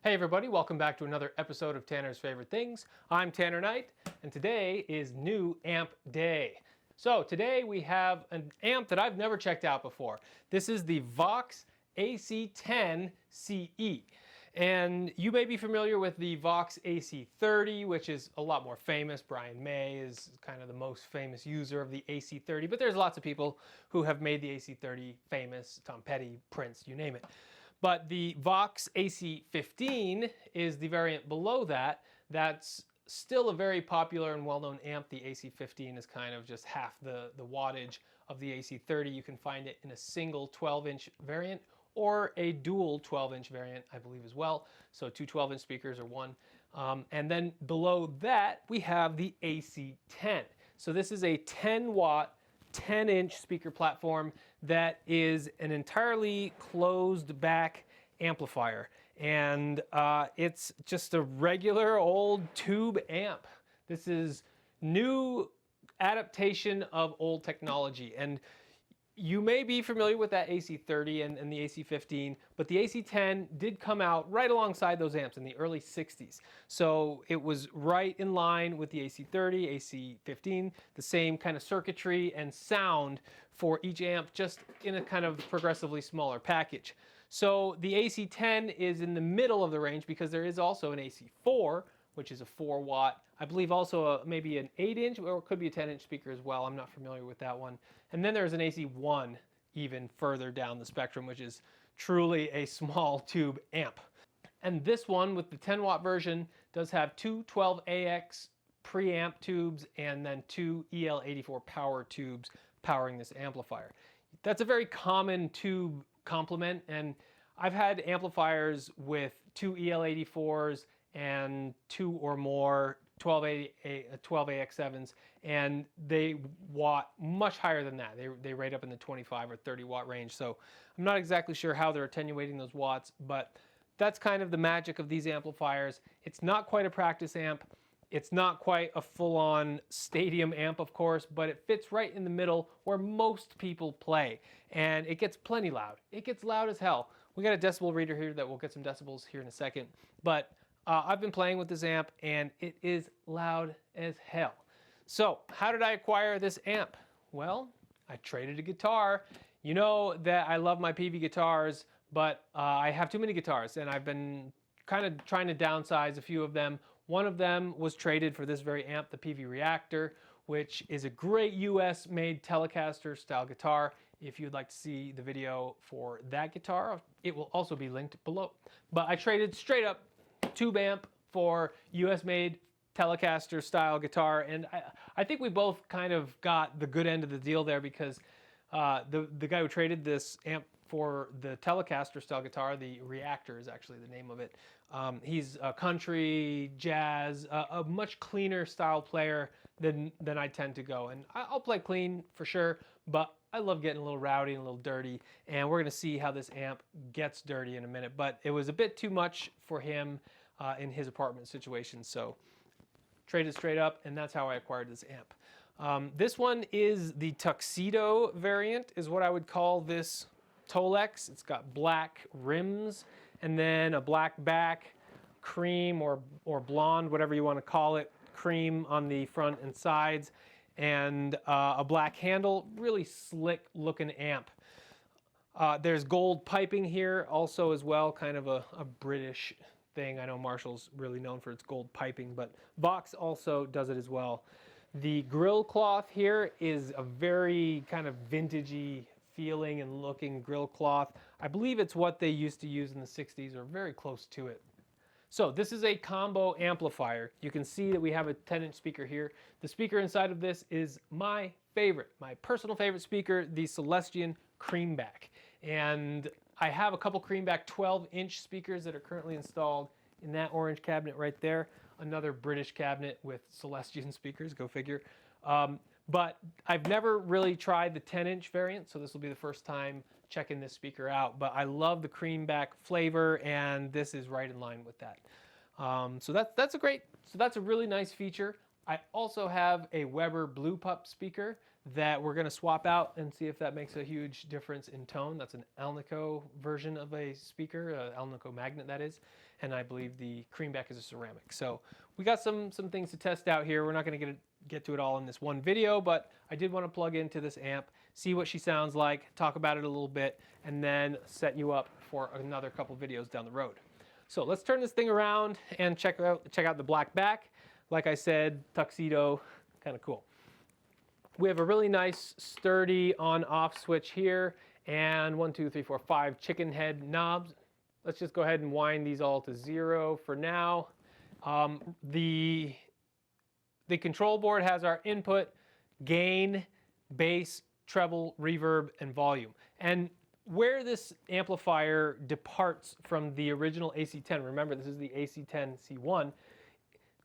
Hey everybody, welcome back to another episode of Tanner's Favorite Things. I'm Tanner Knight, and today is new amp day. So today we have an amp that I've never checked out before. This is the Vox AC10CE. And you may be familiar with the Vox AC30, which is a lot more famous. Brian May is kind of the most famous user of the AC30, but there's lots of people who have made the AC30 famous. Tom Petty, Prince, you name it. But the Vox AC15 is the variant below that. That's still a very popular and well-known amp. The AC15 is kind of just half the wattage of the AC30. You can find it in a single 12-inch variant or a dual 12-inch variant, I believe, as well. So two 12-inch speakers or one. And then below that, we have the AC10. So this is a 10-watt 10-inch speaker platform that is an entirely closed back amplifier, and it's just a regular old tube amp. This is new adaptation of old technology, and you may be familiar with that AC30 and the AC15, but the AC10 did come out right alongside those amps in the early 60s. So it was right in line with the AC30, AC15, the same kind of circuitry and sound for each amp, just in a kind of progressively smaller package. So the AC10 is in the middle of the range because there is also an AC4, which is a 4-watt, I believe also maybe an 8-inch, or it could be a 10-inch speaker as well. I'm not familiar with that one. And then there's an AC1 even further down the spectrum, which is truly a small tube amp. And this one, with the 10-watt version, does have two 12AX preamp tubes and then two EL84 power tubes powering this amplifier. That's a very common tube complement, and I've had amplifiers with two EL84s and two or more 12AX7s, and they watt much higher than that. They rate up in the 25 or 30 watt range. So I'm not exactly sure how they're attenuating those watts, but that's kind of the magic of these amplifiers. It's not quite a practice amp. It's not quite a full-on stadium amp, of course, but it fits right in the middle where most people play. And it gets plenty loud. It gets loud as hell. We got a decibel reader here that we'll get some decibels here in a second. But I've been playing with this amp, and it is loud as hell. So how did I acquire this amp? Well, I traded a guitar. You know that I love my PV guitars, but I have too many guitars, and I've been kind of trying to downsize a few of them. One of them was traded for this very amp, the PV Reactor, which is a great US-made Telecaster style guitar. If you'd like to see the video for that guitar, it will also be linked below. But I traded straight up tube amp for US-made Telecaster style guitar, and I think we both kind of got the good end of the deal there, because the guy who traded this amp for the Telecaster style guitar, the Reactor is actually the name of it. He's a country, jazz, a much cleaner style player than I tend to go. And I'll play clean for sure, but I love getting a little rowdy and a little dirty. And we're gonna see how this amp gets dirty in a minute. But it was a bit too much for him in his apartment situation. So traded straight up, and that's how I acquired this amp. This one is the Tuxedo variant, is what I would call this Tolex. It's got black rims and then a black back, cream or blonde, whatever you want to call it, cream on the front and sides, and a black handle. Really slick looking amp. There's gold piping here also as well, kind of a British thing. I know Marshall's really known for its gold piping, but Vox also does it as well. The grill cloth here is a very kind of vintagey feeling and looking grill cloth. I believe it's what they used to use in the 60s, or very close to it. So this is a combo amplifier. You can see that we have a 10-inch speaker here. The speaker inside of this is my favorite, my personal favorite speaker, the Celestion Creamback. And I have a couple Creamback 12-inch speakers that are currently installed in that orange cabinet right there. Another British cabinet with Celestion speakers, go figure. But I've never really tried the 10-inch variant, so this will be the first time checking this speaker out. But I love the Creamback flavor, and this is right in line with that. So that's a really nice feature. I also have a Weber Blue Pup speaker that we're going to swap out and see if that makes a huge difference in tone. That's an Alnico version of a speaker, Alnico magnet that is, and I believe the Creamback is a ceramic. So we got some things to test out here. We're not going to get to it all in this one video, but I did want to plug into this amp, see what she sounds like, talk about it a little bit, and then set you up for another couple videos down the road. So let's turn this thing around and check out the black back. Like I said, tuxedo, kind of cool. We have a really nice sturdy on-off switch here, and 1, 2, 3, 4, 5 chicken head knobs. Let's just go ahead and wind these all to 0 for now. The control board has our input, gain, bass, treble, reverb, and volume. And where this amplifier departs from the original AC10, remember this is the AC10C1,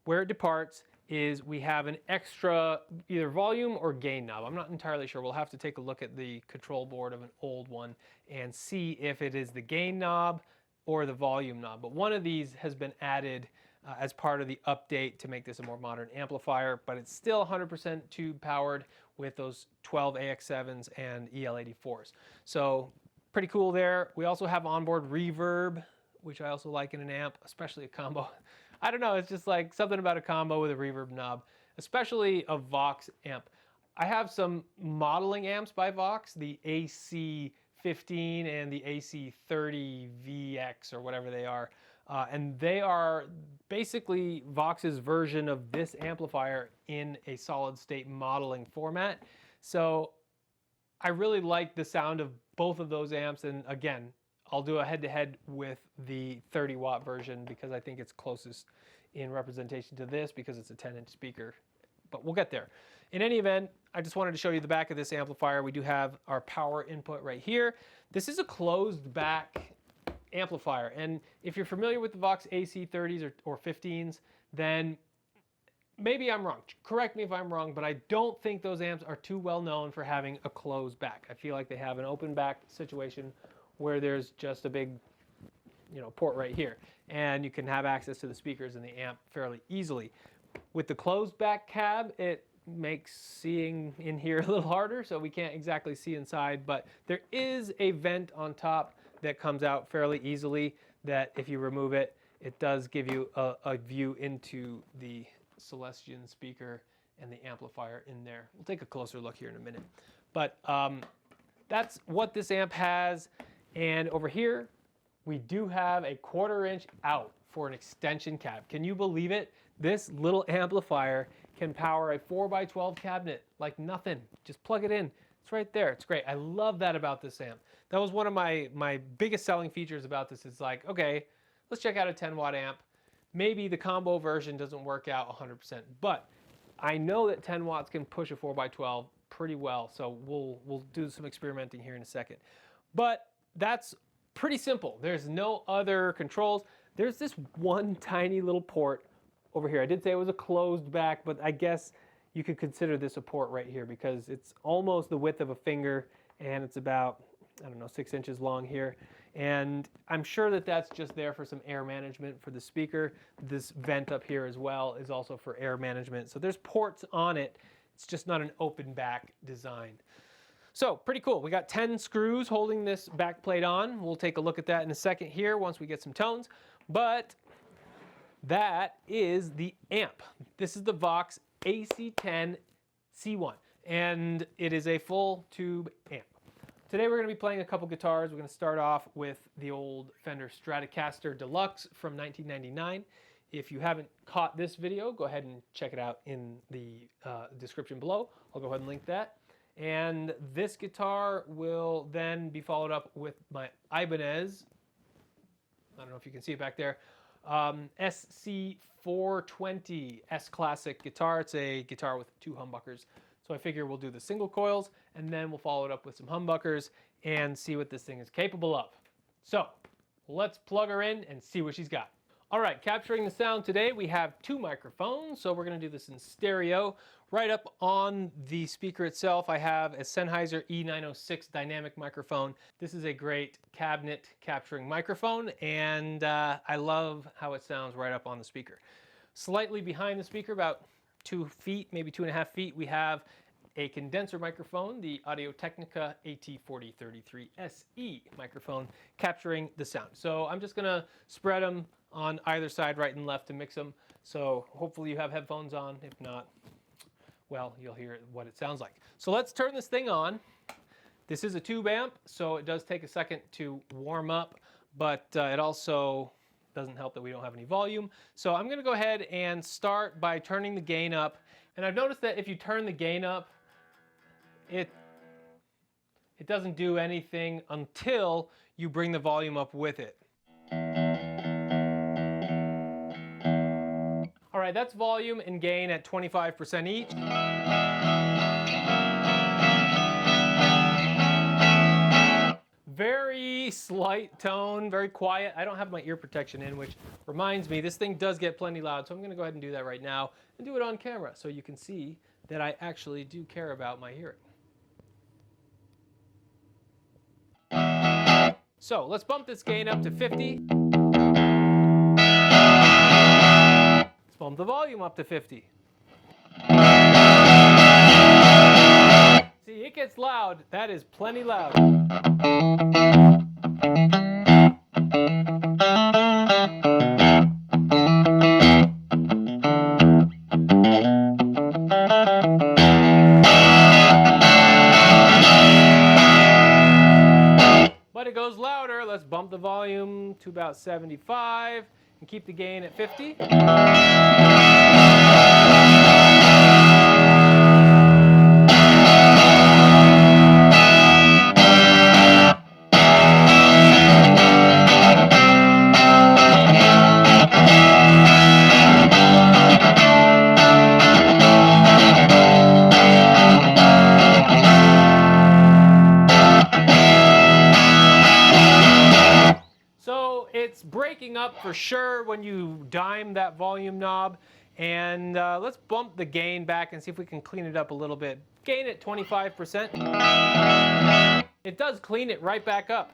where it departs is we have an extra either volume or gain knob. I'm not entirely sure. We'll have to take a look at the control board of an old one and see if it is the gain knob or the volume knob. But one of these has been added as part of the update to make this a more modern amplifier, but it's still 100% tube powered with those 12 AX7s and EL84s. So pretty cool there. We also have onboard reverb, which I also like in an amp, especially a combo. I don't know, it's just like something about a combo with a reverb knob, especially a Vox amp. I have some modeling amps by Vox, the AC15 and the AC30 VX or whatever they are. And they are basically Vox's version of this amplifier in a solid state modeling format. So I really like the sound of both of those amps, and again, I'll do a head-to-head with the 30-watt version because I think it's closest in representation to this because it's a 10-inch speaker, but we'll get there. In any event, I just wanted to show you the back of this amplifier. We do have our power input right here. This is a closed back amplifier, and if you're familiar with the Vox AC30s or 15s, then maybe I'm wrong. Correct me if I'm wrong, but I don't think those amps are too well known for having a closed back. I feel like they have an open back situation where there's just a big, port right here, and you can have access to the speakers and the amp fairly easily. With the closed back cab, it makes seeing in here a little harder, so we can't exactly see inside, but there is a vent on top that comes out fairly easily that if you remove it, it does give you a view into the Celestion speaker and the amplifier in there. We'll take a closer look here in a minute. But that's what this amp has. And over here, we do have a 1/4 inch out for an extension cab. Can you believe it? This little amplifier can power a 4x12 cabinet like nothing. Just plug it in. It's right there. It's great. I love that about this amp. That was one of my biggest selling features about this. Is like, okay, let's check out a 10-watt amp. Maybe the combo version doesn't work out 100%, but I know that 10 watts can push a 4x12 pretty well, so we'll do some experimenting here in a second. But that's pretty simple. There's no other controls. There's this one tiny little port over here. I did say it was a closed back, but I guess you could consider this a port right here because it's almost the width of a finger and it's about, I don't know, 6 inches long here. And I'm sure that that's just there for some air management for the speaker. This vent up here as well is also for air management. So there's ports on it. It's just not an open back design. So pretty cool. We got 10 screws holding this back plate on. We'll take a look at that in a second here once we get some tones. But that is the amp. This is the Vox AC10C1, and it is a full tube amp. Today we're going to be playing a couple guitars. We're going to start off with the old Fender Stratocaster Deluxe from 1999. If you haven't caught this video, go ahead and check it out in the description below. I'll go ahead and link that. And this guitar will then be followed up with my Ibanez. I don't know if you can see it back there. SC420 S Classic guitar. It's a guitar with 2 humbuckers. So I figure we'll do the single coils and then we'll follow it up with some humbuckers and see what this thing is capable of. So let's plug her in and see what she's got. All right, capturing the sound today, we have 2 microphones. So we're going to do this in stereo. Right up on the speaker itself, I have a Sennheiser E906 dynamic microphone. This is a great cabinet capturing microphone, and I love how it sounds right up on the speaker. Slightly behind the speaker, about 2 feet, maybe 2.5 feet, we have a condenser microphone, the Audio-Technica AT4033 SE microphone, capturing the sound. So I'm just gonna spread them on either side, right and left, to mix them. So hopefully you have headphones on. If not, well, you'll hear what it sounds like. So let's turn this thing on. This is a tube amp, so it does take a second to warm up, but it also doesn't help that we don't have any volume. So I'm gonna go ahead and start by turning the gain up. And I've noticed that if you turn the gain up, it doesn't do anything until you bring the volume up with it. All right, that's volume and gain at 25% each. Very slight tone, very quiet. I don't have my ear protection in, which reminds me, this thing does get plenty loud, so I'm gonna go ahead and do that right now and do it on camera so you can see that I actually do care about my hearing. So let's bump this gain up to 50. Let's bump the volume up to 50. See, it gets loud. That is plenty loud. But it goes louder. Let's bump the volume to about 75 and keep the gain at 50. It's breaking up for sure when you dime that volume knob. And let's bump the gain back and see if we can clean it up a little bit. Gain at 25%. It does clean it right back up.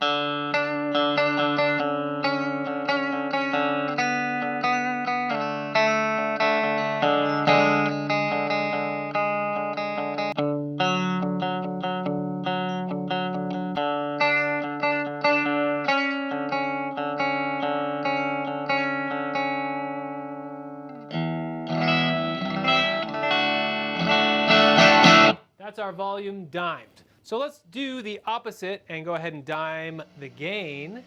That's our volume dimed. So let's do the opposite and go ahead and dime the gain.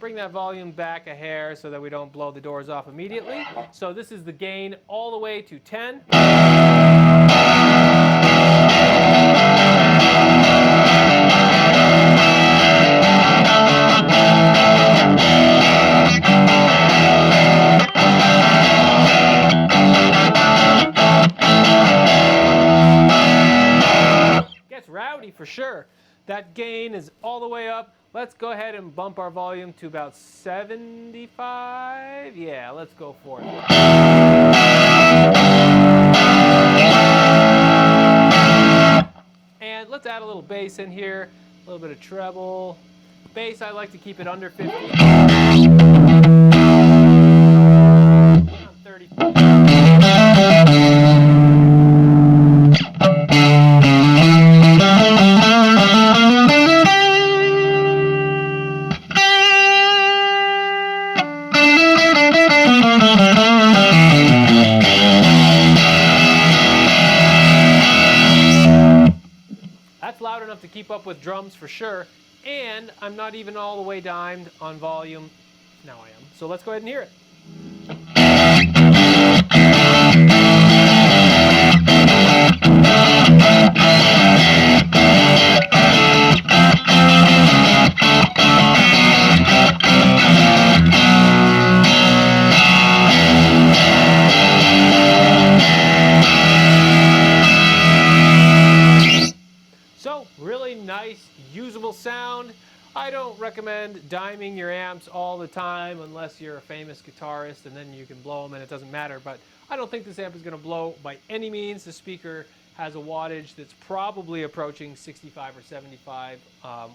Bring that volume back a hair so that we don't blow the doors off immediately. So this is the gain all the way to 10. Rowdy for sure. That gain is all the way up. Let's go ahead and bump our volume to about 75. Yeah, let's go for it. And let's add a little bass in here, a little bit of treble. Bass, I like to keep it under 50. Around 30. Loud enough to keep up with drums for sure, and I'm not even all the way dimed on volume. Now I am. So let's go ahead and hear it. Really nice, usable sound. I don't recommend diming your amps all the time unless you're a famous guitarist and then you can blow them and it doesn't matter. But I don't think this amp is going to blow by any means. The speaker has a wattage that's probably approaching 65 or 75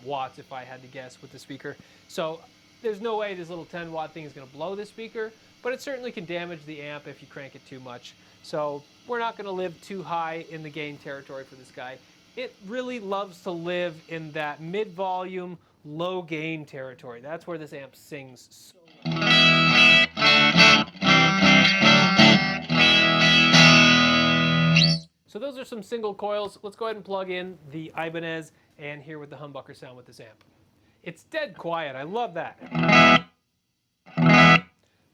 watts if I had to guess with the speaker. So There's no way this little 10 watt thing is going to blow this speaker, but it certainly can damage the amp if you crank it too much. So we're not going to live too high in the gain territory for this guy. It really loves to live in that mid-volume, low gain territory. That's where this amp sings so well. So those are some single coils. Let's go ahead and plug in the Ibanez and hear what the humbucker sound with this amp. It's dead quiet. I love that.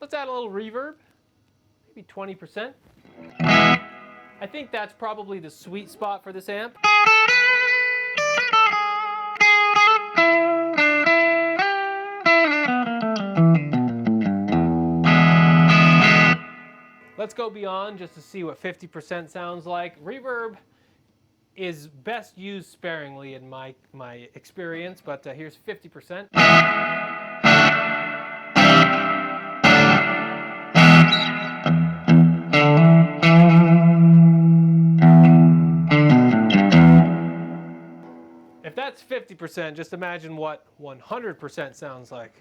Let's add a little reverb, maybe 20%. I think that's probably the sweet spot for this amp. Let's go beyond just to see what 50% sounds like. Reverb is best used sparingly in my experience, but here's 50%. If that's 50%, just imagine what 100% sounds like.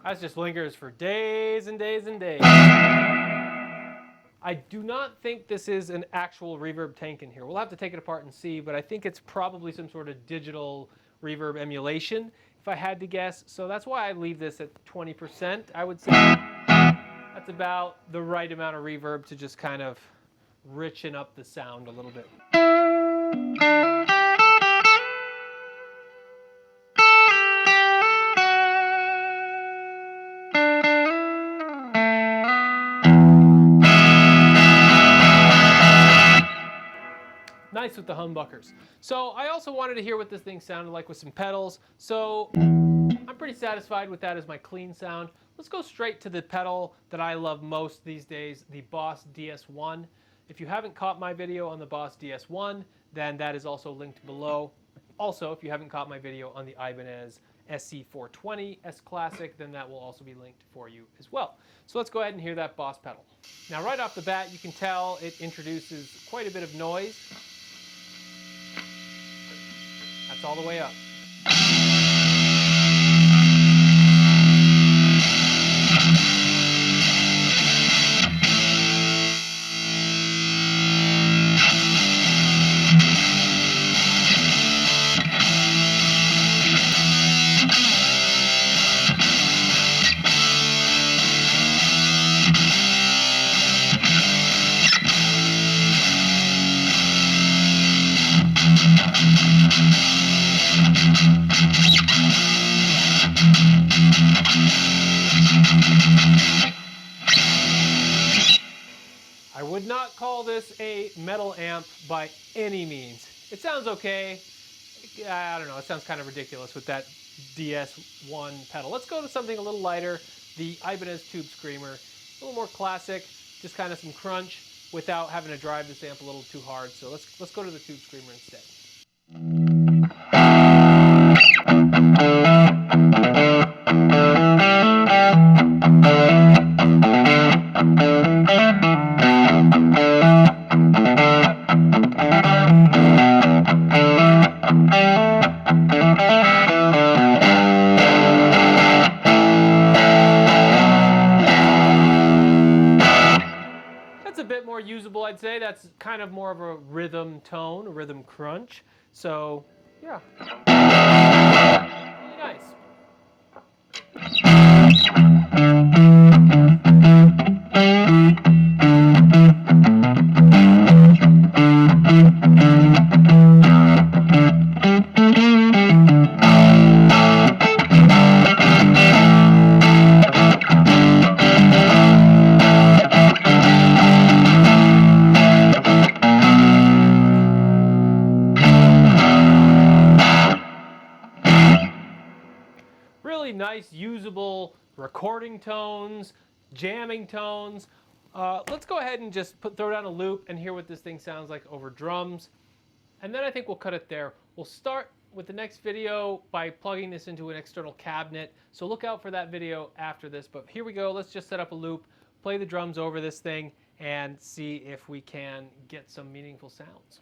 That just lingers for days and days and days. I do not think this is an actual reverb tank in here. We'll have to take it apart and see, but I think it's probably some sort of digital reverb emulation, if I had to guess. So that's why I leave this at 20%, I would say. That's about the right amount of reverb to just kind of richen up the sound a little bit. Nice with the humbuckers. So I also wanted to hear what this thing sounded like with some pedals. So I'm pretty satisfied with that as my clean sound. Let's go straight to the pedal that I love most these days, the Boss DS1. If you haven't caught my video on the Boss DS1, then that is also linked below. Also, if you haven't caught my video on the Ibanez SC420 S Classic, then that will also be linked for you as well. So let's go ahead and hear that Boss pedal. Now right off the bat, you can tell it introduces quite a bit of noise. That's all the way up. I would not call this a metal amp by any means. It sounds okay. I don't know, it sounds kind of ridiculous with that DS1 pedal. Let's go to something a little lighter, the Ibanez Tube Screamer. A little more classic, just kind of some crunch without having to drive this amp a little too hard. So let's go to the Tube Screamer instead. That's a bit more usable, I'd say. That's kind of more of a rhythm tone, a rhythm crunch. So, yeah. Really nice. Really nice, usable recording tones, jamming tones. Let's go ahead and just throw down a loop and hear what this thing sounds like over drums. And then I think we'll cut it there. We'll start with the next video by plugging this into an external cabinet. So look out for that video after this. But here we go. Let's just set up a loop, play the drums over this thing, and see if we can get some meaningful sounds.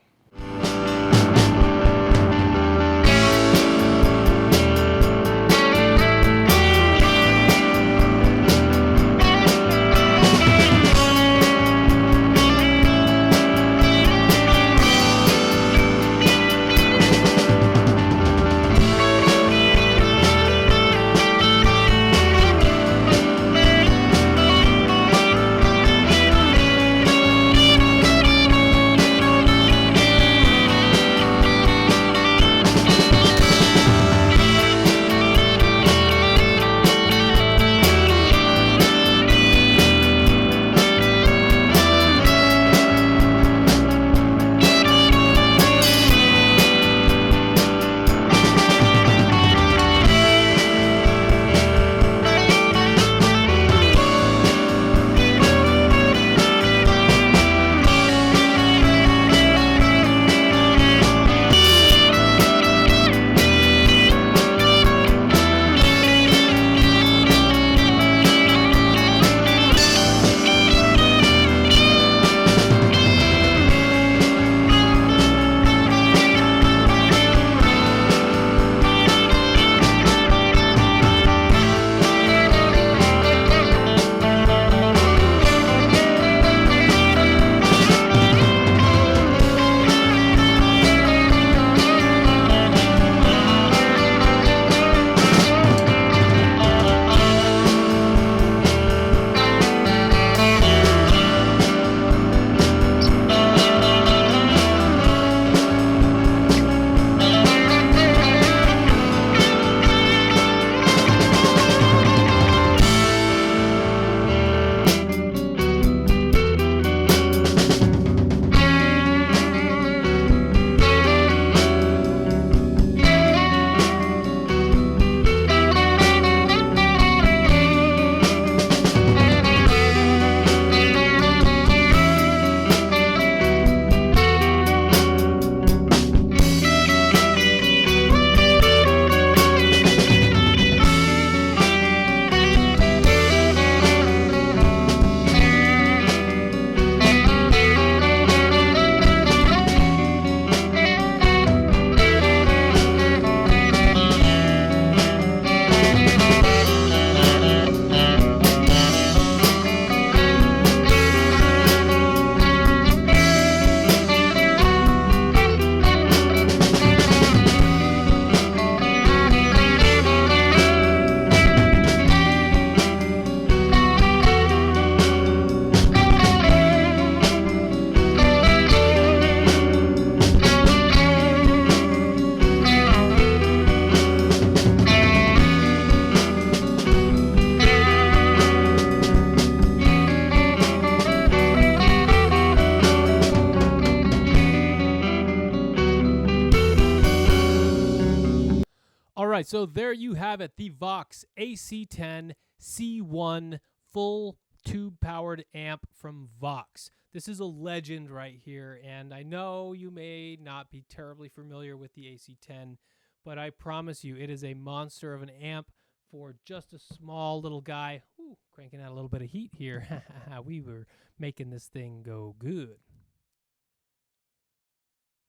All right, so there you have it, the Vox AC10C1 full tube-powered amp from Vox. This is a legend right here, and I know you may not be terribly familiar with the AC10, but I promise you it is a monster of an amp for just a small little guy. Ooh, cranking out a little bit of heat here. We were making this thing go good.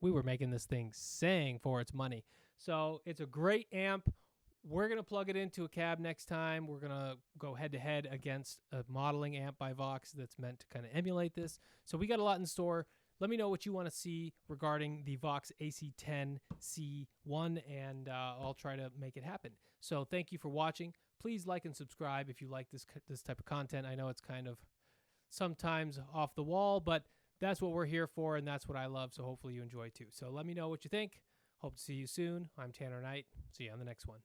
We were making this thing sing for its money. So it's a great amp. We're going to plug it into a cab next time. We're going to go head-to-head against a modeling amp by Vox that's meant to kind of emulate this. So we got a lot in store. Let me know what you want to see regarding the Vox AC10C1, and I'll try to make it happen. So thank you for watching. Please like and subscribe if you like this type of content. I know it's kind of sometimes off the wall, but that's what we're here for, and that's what I love, so hopefully you enjoy too. So let me know what you think. Hope to see you soon. I'm Tanner Knight. See you on the next one.